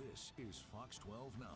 This is Fox 12 Now.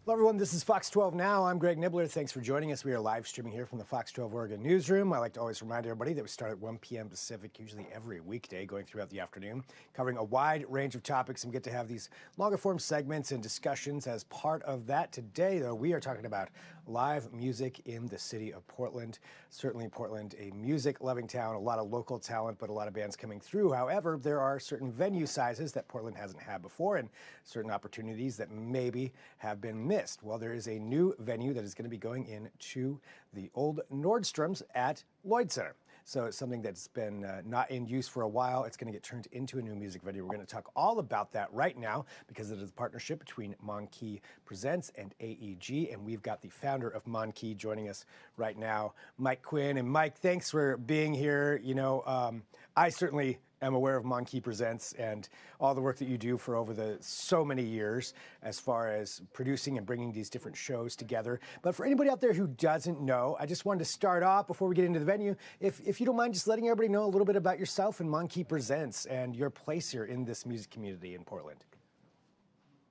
Hello, everyone. This is Fox 12 Now. I'm Greg Nibbler. Thanks for joining us. We are live streaming here from the Fox 12 Oregon newsroom. I like to always remind everybody that we start at 1 p.m. Pacific, usually every weekday, going throughout the afternoon, covering a wide range of topics, and we get to have these longer form segments and discussions as part of that. Today, though, we are talking about live music in the city of Portland. Certainly Portland, a music-loving town, a lot of local talent, but a lot of bands coming through. However, there are certain venue sizes that Portland hasn't had before and certain opportunities that maybe have been missed. Well, there is a new venue that is going to be going into the old Nordstroms at Lloyd Center. So it's something that's been not in use for a while. It's going to get turned into a new music venue. We're going to talk all about that right now because it is a partnership between Monqui Presents and AEG. And we've got the founder of Monqui joining us right now, Mike Quinn. And Mike, thanks for being here. You know, I certainly am aware of Monqui Presents and all the work that you do for over the so many years as far as producing and bringing these different shows together. But for anybody out there who doesn't know, I just wanted to start off before we get into the venue, if you don't mind just letting everybody know a little bit about yourself and Monqui Presents and your place here in this music community in Portland.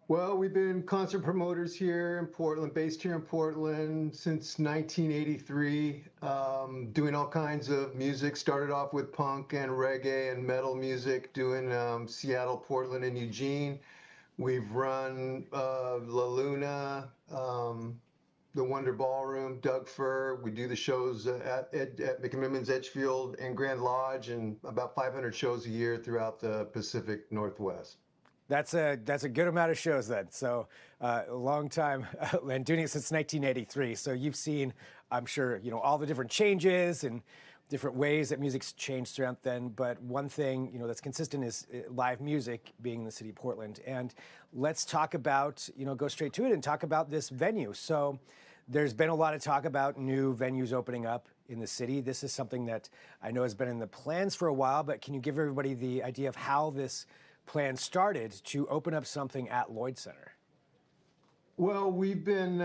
Well, we've been concert promoters here in Portland, based here in Portland since 1983, doing all kinds of music. Started off with punk and reggae and metal music, doing Seattle, Portland, and Eugene. We've run La Luna, the Wonder Ballroom, Doug Fir. We do the shows at McMillan's Edgefield and Grand Lodge, and about 500 shows a year throughout the Pacific Northwest. That's a good amount of shows then. So a long time and doing it since 1983. So you've seen, I'm sure, you know, all the different changes and different ways that music's changed throughout then. But one thing, you know, that's consistent is live music being in the city of Portland. And let's talk about, you know, go straight to it and talk about this venue. So there's been a lot of talk about new venues opening up in the city. This is something that I know has been in the plans for a while, but can you give everybody the idea of how this plan started to open up something at Lloyd Center? Well, we've been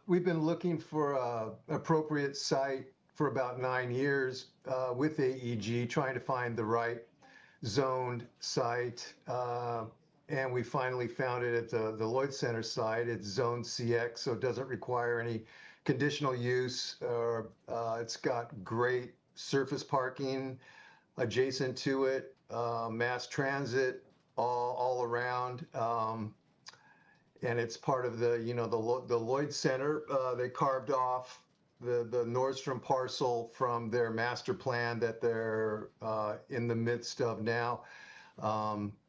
looking for an appropriate site for about 9 years with AEG, trying to find the right zoned site, and we finally found it at the Lloyd Center site. It's Zone CX, so it doesn't require any conditional use. It's got great surface parking adjacent to it, mass transit all around, and it's part of the, you know, the Lloyd Center. They carved off the Nordstrom parcel from their master plan that they're in the midst of now.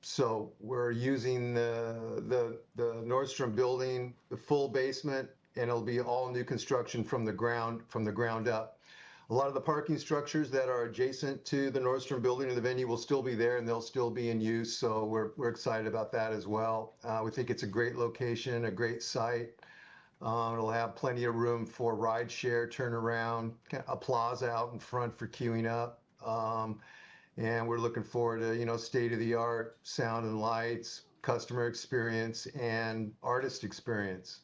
So we're using the Nordstrom building, the full basement, and it'll be all new construction from the ground up. A lot of the parking structures that are adjacent to the Nordstrom building or the venue will still be there, and they'll still be in use. So we're excited about that as well. We think it's a great location, a great site. It'll have plenty of room for ride share, turnaround, a plaza out in front for queuing up. And we're looking forward to, you know, state-of-the-art sound and lights, customer experience, and artist experience.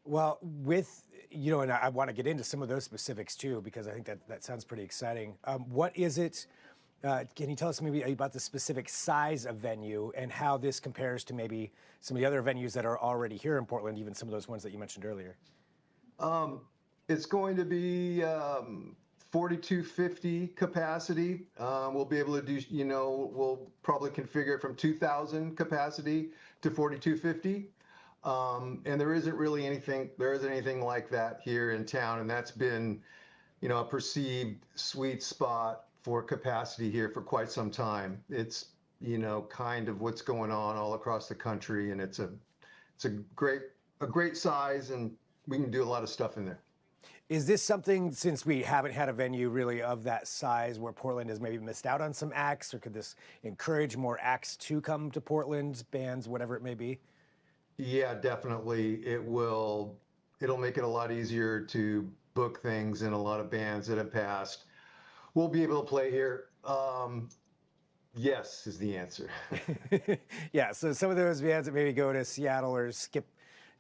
Well, with, you know, and I want to get into some of those specifics too, because I think that sounds pretty exciting. What is it, can you tell us maybe about the specific size of venue and how this compares to maybe some of the other venues that are already here in Portland, even some of those ones that you mentioned earlier? It's going to be 4,250 capacity. We'll be able to do, you know, we'll probably configure it from 2,000 capacity to 4,250. And there isn't anything like that here in town, and that's been, you know, a perceived sweet spot for capacity here for quite some time. It's, you know, kind of what's going on all across the country, and it's a great size, and we can do a lot of stuff in there. Is this something, since we haven't had a venue really of that size, where Portland has maybe missed out on some acts, or could this encourage more acts to come to Portland, bands, whatever it may be? Yeah, definitely. It'll make it a lot easier to book things, and a lot of bands that have passed will be able to play here. Yes is the answer. Yeah, so some of those bands that maybe go to Seattle or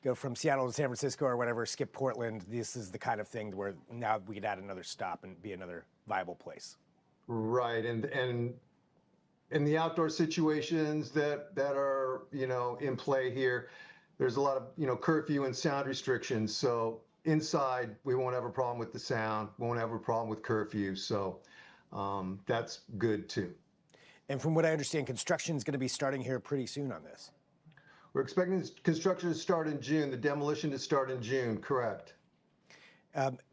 go from Seattle to San Francisco or whatever, skip Portland, this is the kind of thing where now we could add another stop and be another viable place. Right, and in the outdoor situations that are, in play here, there's a lot of, curfew and sound restrictions. So inside, we won't have a problem with the sound, won't have a problem with curfew. So that's good too. And from what I understand, construction is going to be starting here pretty soon on this. We're expecting construction to start in June, the demolition to start in June, correct.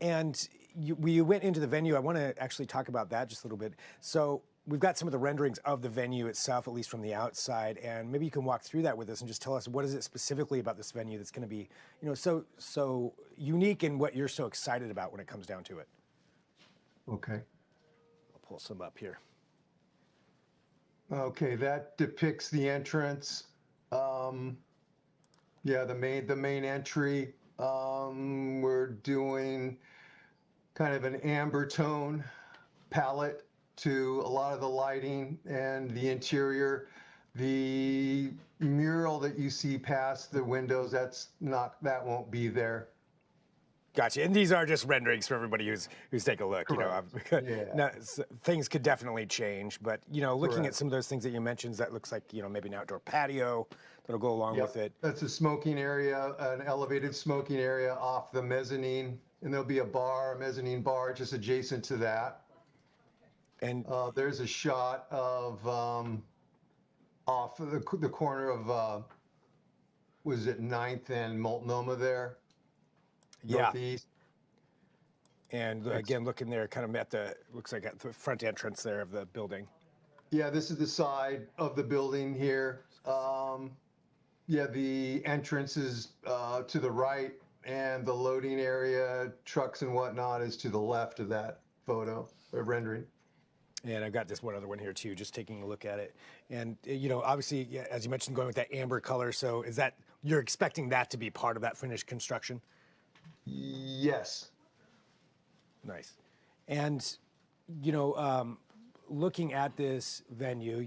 And you went into the venue. I want to actually talk about that just a little bit. So we've got some of the renderings of the venue itself, at least from the outside, and maybe you can walk through that with us and just tell us what is it specifically about this venue that's going to be, so unique and what you're so excited about when it comes down to it. Okay. I'll pull some up here. Okay, that depicts the entrance. Yeah, the main entry. We're doing kind of an amber tone palette to a lot of the lighting and the interior. The mural that you see past the windows, that won't be there. Gotcha. And these are just renderings for everybody who's taking a look. Correct. Yeah. Things could definitely change, but looking Correct. at some of those things that you mentioned, that looks like maybe an outdoor patio that'll go along with it. That's a smoking area, an elevated smoking area off the mezzanine, and there'll be a mezzanine bar just adjacent to that. And there's a shot of off of the corner of was it 9th and Multnomah there? yeah, Northeast. and again, looking there, kind of looks like at the front entrance there of the building. Yeah, this is the side of the building here. Yeah, the entrance is to the right, and the loading area, trucks and whatnot, is to the left of that photo or rendering. And I've got this one other one here too, just taking a look at it. And obviously, yeah, as you mentioned, going with that amber color. So is that, you're expecting that to be part of that finished construction? Yes. Nice. And, looking at this venue,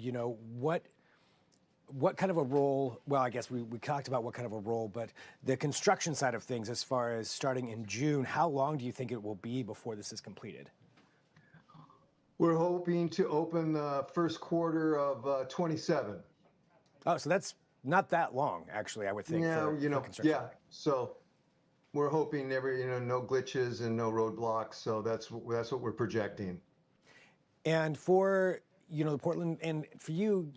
what kind of a role, well, I guess we talked about what kind of a role, but the construction side of things, as far as starting in June, how long do you think it will be before this is completed? We're hoping to open the first quarter of 27. Oh, so that's not that long, actually, I would think. Yeah, for construction. yeah. So we're hoping no glitches and no roadblocks. So that's what we're projecting. And for the Portland, and for you,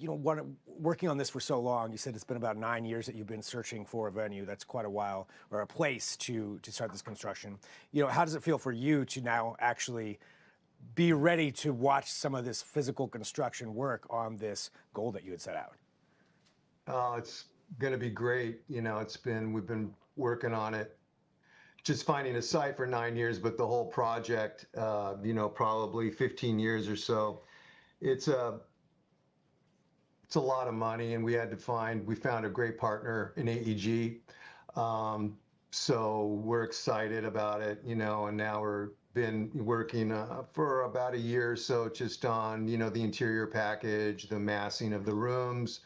working on this for so long, you said it's been about 9 years that you've been searching for a venue. That's quite a while, or a place to start this construction. How does it feel for you to now actually be ready to watch some of this physical construction work on this goal that you had set out? It's going to be great. We've been working on it, just finding a site for 9 years, but the whole project, probably 15 years or so. It's a lot of money, and we found a great partner in AEG. So we're excited about it, and now we're been working for about a year or so just on, the interior package, the massing of the rooms,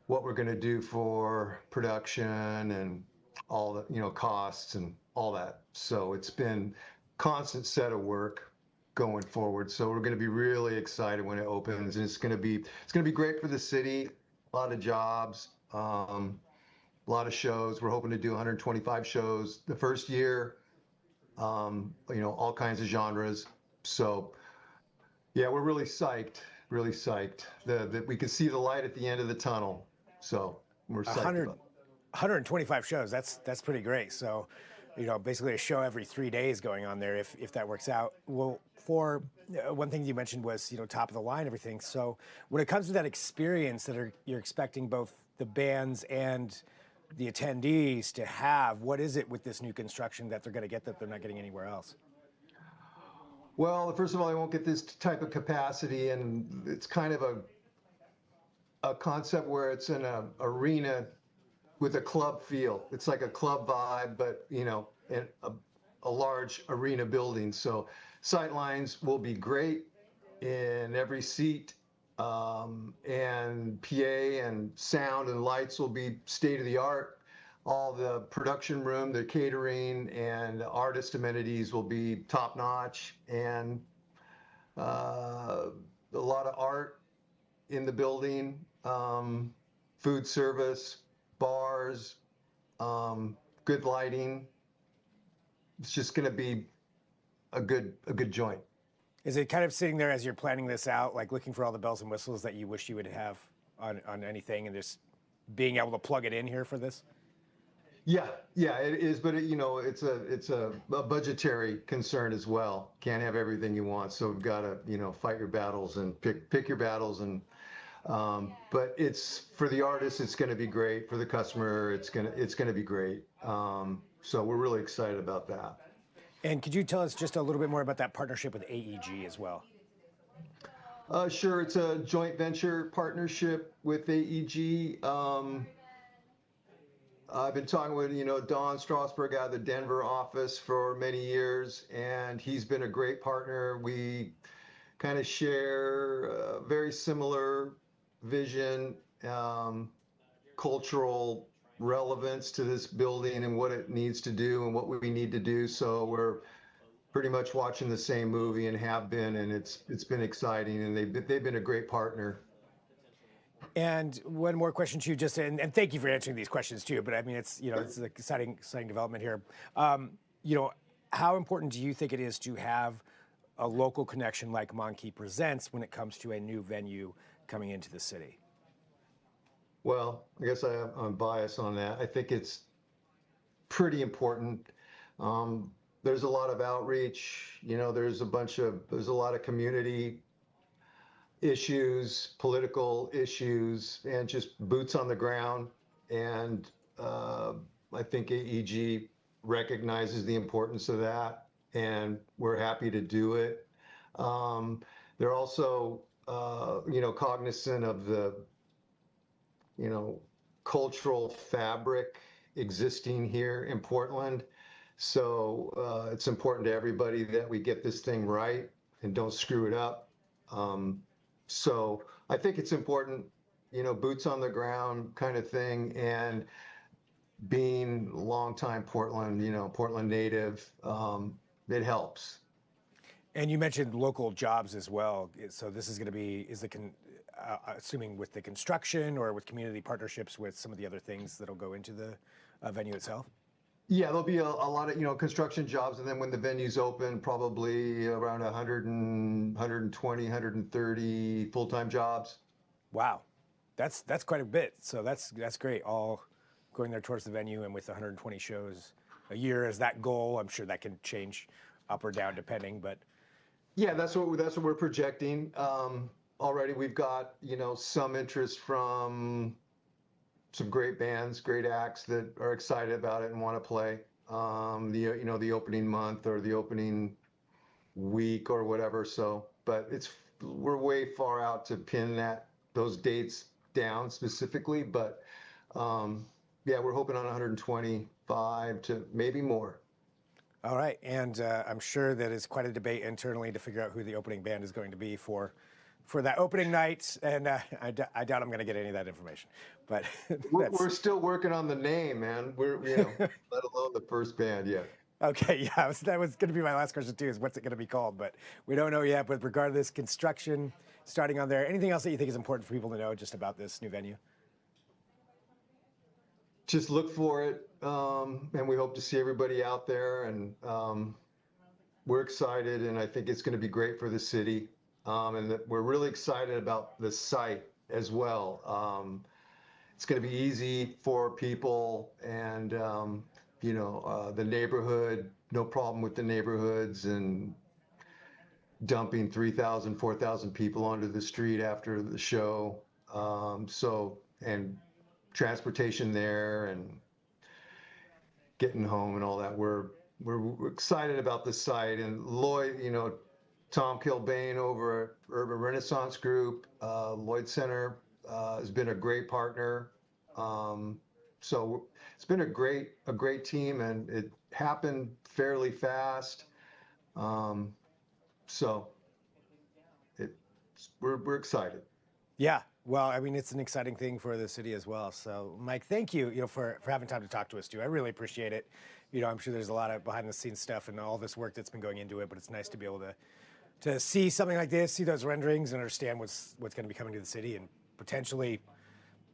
what we're going to do for production and all the, costs and all that. So it's been constant set of work going forward. So we're going to be really excited when it opens, and it's going to be great for the city. A lot of jobs, a lot of shows. We're hoping to do 125 shows the first year. All kinds of genres. So yeah, we're really psyched. That we can see the light at the end of the tunnel. So we're psyched about it. 125 shows. That's pretty great. So, basically a show every 3 days going on there, if that works out. Well, for one thing you mentioned was, top of the line, everything. So when it comes to that experience that you're expecting both the bands and the attendees to have, what is it with this new construction that they're going to get that they're not getting anywhere else? Well, first of all, they won't get this type of capacity, and it's kind of a concept where it's in an arena with a club feel. It's like a club vibe, but in a large arena building. So sight lines will be great in every seat, and PA and sound and lights will be state of the art. All the production room, the catering, and artist amenities will be top notch, and a lot of art in the building, food service, bars, good lighting. It's just going to be a good joint. Is it kind of sitting there as you're planning this out, like looking for all the bells and whistles that you wish you would have on anything, and just being able to plug it in here for this? Yeah, it is, but it's a budgetary concern as well. Can't have everything you want, so we've got to, fight your battles and pick your battles, and but it's for the artist, it's going to be great. For the customer, it's gonna be great. So we're really excited about that. And could you tell us just a little bit more about that partnership with AEG as well? Sure, it's a joint venture partnership with AEG. I've been talking with, Don Strasberg out of the Denver office for many years, and he's been a great partner. We kind of share a very similar vision, cultural relevance to this building and what it needs to do and what we need to do. So we're pretty much watching the same movie and have been, and it's been exciting, and they've been a great partner. And one more question to you, just and thank you for answering these questions too. But I mean, it's it's an exciting development here. How important do you think it is to have a local connection like Monqui Presents when it comes to a new venue coming into the city? Well, I guess I'm biased on that. I think it's pretty important. There's a lot of outreach. There's a lot of community issues, political issues, and just boots on the ground. And I think AEG recognizes the importance of that, and we're happy to do it. They're also, cognizant of the, cultural fabric existing here in Portland. So it's important to everybody that we get this thing right and don't screw it up. So I think it's important, boots on the ground kind of thing, and being longtime Portland, Portland native, it helps. And you mentioned local jobs as well. So this is going to be, assuming with the construction or with community partnerships with some of the other things that'll go into the venue itself? Yeah, there'll be a lot of, construction jobs. And then when the venue's open, probably around 120, 130 full-time jobs. Wow. That's quite a bit. So that's great. All going there towards the venue, and with 120 shows a year as that goal. I'm sure that can change up or down depending, but. Yeah, that's what we're projecting. Already we've got, some interest from some great bands, great acts that are excited about it and want to play. The opening month or the opening week or whatever. So, but we're way far out to pin those dates down specifically. But yeah, we're hoping on 125 to maybe more. All right, and I'm sure that it's quite a debate internally to figure out who the opening band is going to be for that opening night, and I doubt I'm going to get any of that information. But we're still working on the name, man. We're let alone the first band yet. Okay, yeah, that was going to be my last question too. Is what's it going to be called? But we don't know yet. But regardless, construction starting on there. Anything else that you think is important for people to know just about this new venue? Just look for it, and we hope to see everybody out there. And we're excited, and I think it's going to be great for the city. And that we're really excited about the site as well. It's going to be easy for people, and the neighborhood. No problem with the neighborhoods and dumping 3,000, 4,000 people onto the street after the show. And transportation there and getting home and all that. We're excited about the site. And Lloyd, Tom Kilbane over at Urban Renaissance Group, Lloyd Center, has been a great partner. So it's been a great team, and it happened fairly fast. So we're excited. Yeah. Well, I mean, it's an exciting thing for the city as well. So, Mike, thank you, for having time to talk to us too. I really appreciate it. I'm sure there's a lot of behind the scenes stuff and all this work that's been going into it, but it's nice to be able to to see something like this, see those renderings, and understand what's going to be coming to the city in potentially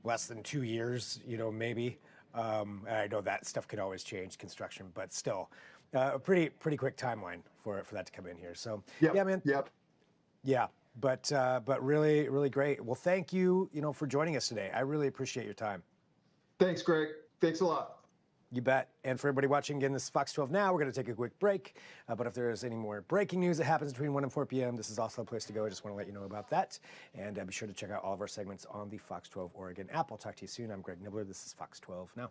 less than 2 years, maybe. And I know that stuff can always change, construction, but still, a pretty quick timeline for that to come in here. So yeah, man. Yep. Yeah, but really, really great. Well, thank you, for joining us today. I really appreciate your time. Thanks, Greg. Thanks a lot. You bet. And for everybody watching, again, this is Fox 12 Now. We're going to take a quick break. But if there is any more breaking news that happens between 1 and 4 p.m., this is also a place to go. I just want to let you know about that. And be sure to check out all of our segments on the Fox 12 Oregon app. I'll talk to you soon. I'm Greg Nibbler. This is Fox 12 Now.